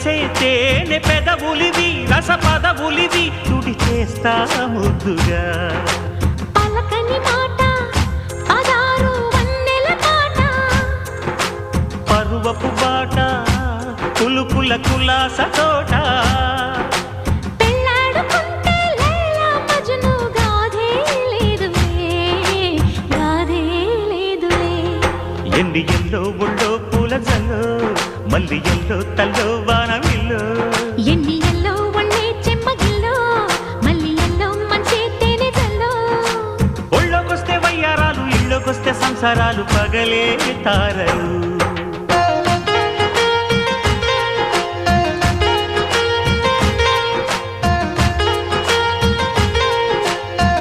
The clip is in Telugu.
మెరిసే తేనె పెదవులివి రస పదవులివి తుడి చేస్తా ముద్దుగా పలకని మాట పదారు వన్నెల పాట పరువపు బాట కులుకుల కులాస తోట పెళ్ళాడుకుంటే లైలా మజ్ను గాథే లేదులే ఎన్ని ఎల్లో ఒళ్ళో పూల జల్లో మల్లి ఎల్లో తల్లో వానవిల్లో ఎన్ని ఎల్లో ఒళ్ళే చెమ్మగిల్లో మల్లి ఎల్లో మంచి తేనె జల్లో ఒళ్ళోకొస్తే వయ్యారాలు ఇళ్ళోకొస్తే సంసారాలు పగలే తారలు